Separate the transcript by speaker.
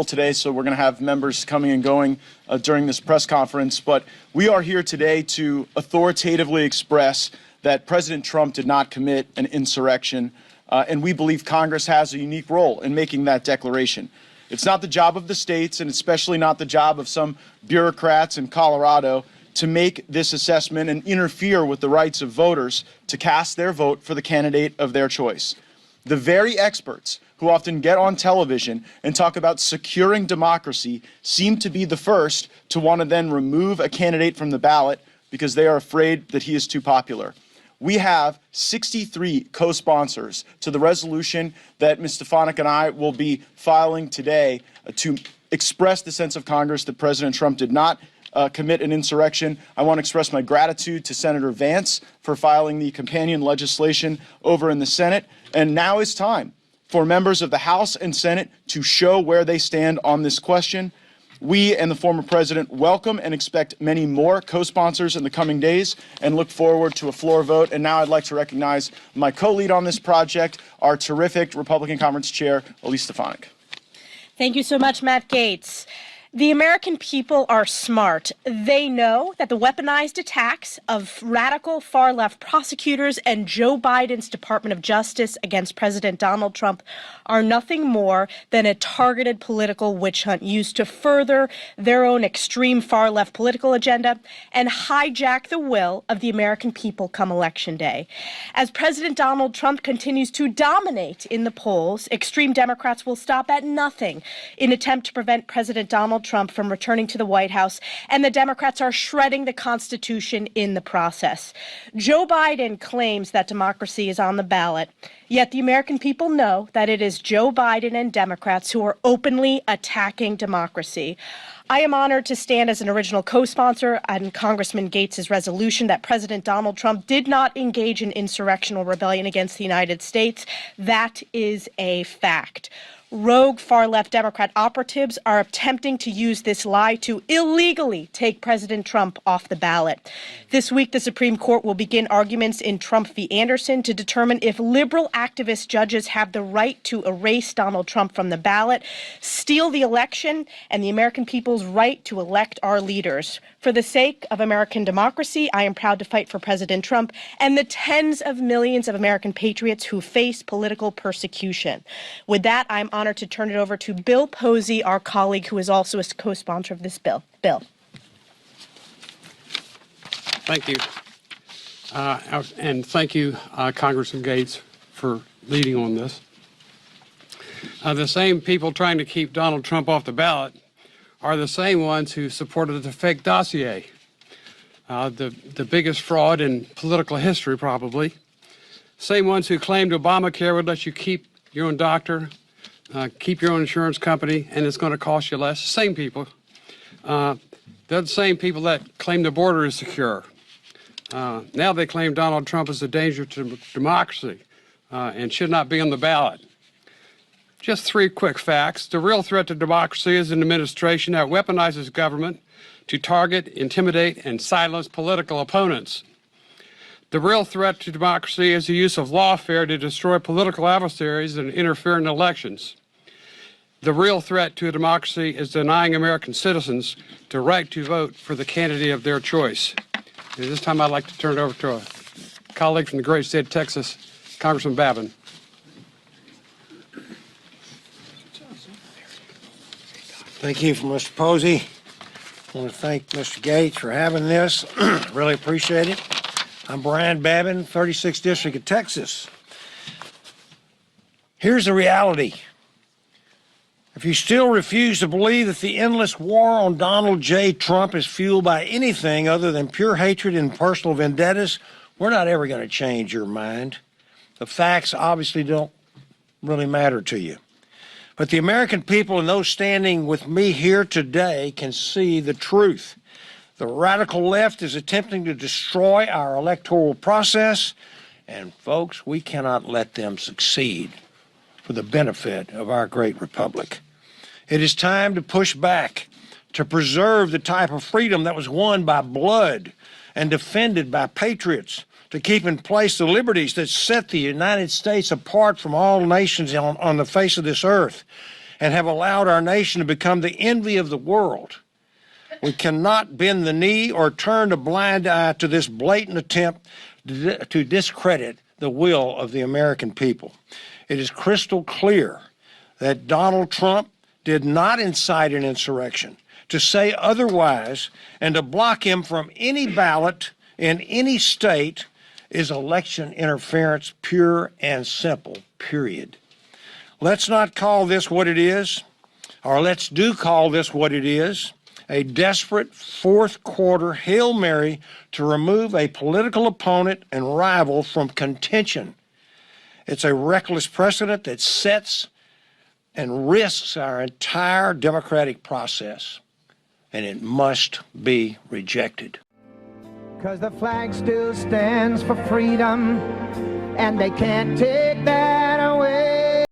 Speaker 1: Today, so we're going to have members coming and going during this press conference, but we are here today to authoritatively express that President Trump did not commit an insurrection, and we believe Congress has a unique role in making that declaration. It's not the job of the states, and especially not the job of some bureaucrats in Colorado, to make this assessment and interfere with the rights of voters to cast their vote for the candidate of their choice. The very experts who often get on television and talk about securing democracy seem to be the first to want to then remove a candidate from the ballot because they are afraid that he is too popular. We have 63 co-sponsors to the resolution that Ms. Stefanik and I will be filing today to express the sense of Congress that President Trump did not commit an insurrection. I want to express my gratitude to Senator Vance for filing the companion legislation over in the Senate. And now is time for members of the House and Senate to show where they stand on this question. We and the former president welcome and expect many more co-sponsors in the coming days and look forward to a floor vote. And now I'd like to recognize my co-lead on this project, our terrific Republican Conference Chair, Elise Stefanik.
Speaker 2: Thank you so much, Matt Gaetz. The American people are smart. They know that the weaponized attacks of radical far-left prosecutors and Joe Biden's Department of Justice against President Donald Trump are nothing more than a targeted political witch hunt used to further their own extreme far-left political agenda and hijack the will of the American people come Election Day. As President Donald Trump continues to dominate in the polls, extreme Democrats will stop at nothing in attempt to prevent President Donald Trump from returning to the White House, and the Democrats are shredding the Constitution in the process. Joe Biden claims that democracy is on the ballot, yet the American people know that it is Joe Biden and Democrats who are openly attacking democracy. I am honored to stand as an original co-sponsor on Congressman Gaetz's resolution that President Donald Trump did not engage in insurrectional rebellion against the United States. That is a fact. Rogue far-left Democrat operatives are attempting to use this lie to illegally take President Trump off the ballot. This week, the Supreme Court will begin arguments in Trump v. Anderson to determine if liberal activist judges have the right to erase Donald Trump from the ballot, steal the election, and the American people's right to elect our leaders. For the sake of American democracy, I am proud to fight for President Trump and the tens of millions of American patriots who face political persecution. With that, I'm honored to turn it over to Bill Posey, our colleague who is also a co-sponsor of this bill. Bill.
Speaker 3: Thank you. And thank you, Congressman Gaetz, for leading on this. The same people trying to keep Donald Trump off the ballot are the same ones who supported the fake dossier, the biggest fraud in political history, probably. Same ones who claimed Obamacare would let you keep your own doctor, keep your own insurance company, and it's going to cost you less. Same people. They're the same people that claim the border is secure. Now they claim Donald Trump is a danger to democracy and should not be on the ballot. Just three quick facts. The real threat to democracy is an administration that weaponizes government to target, intimidate, and silence political opponents. The real threat to democracy is the use of lawfare to destroy political adversaries and interfere in elections. The real threat to democracy is denying American citizens the right to vote for the candidate of their choice. At this time, I'd like to turn it over to a colleague from the great state of Texas, Congressman Babin.
Speaker 4: Thank you, Mr. Posey. I want to thank Mr. Gaetz for having this. Really appreciate it. I'm Brian Babin, 36th District of Texas. Here's the reality. If you still refuse to believe that the endless war on Donald J. Trump is fueled by anything other than pure hatred and personal vendettas, we're not ever going to change your mind. The facts obviously don't really matter to you. But the American people and those standing with me here today can see the truth. The radical left is attempting to destroy our electoral process, and folks, we cannot let them succeed for the benefit of our great republic. It is time to push back, to preserve the type of freedom that was won by blood and defended by patriots, to keep in place the liberties that set the United States apart from all nations on the face of this earth. and have allowed our nation to become the envy of the world. We cannot bend the knee or turn a blind eye to this blatant attempt to discredit the will of the American people. It is crystal clear that Donald Trump did not incite an insurrection. To say otherwise and to block him from any ballot in any state is election interference, pure and simple, period. Let's not call this what it is, or let's do call this what it is, a desperate fourth quarter Hail Mary to remove a political opponent and rival from contention. It's a reckless precedent that sets and risks our entire democratic process, and it must be rejected.
Speaker 5: 'Cause the flag still stands for freedom, and they can't take that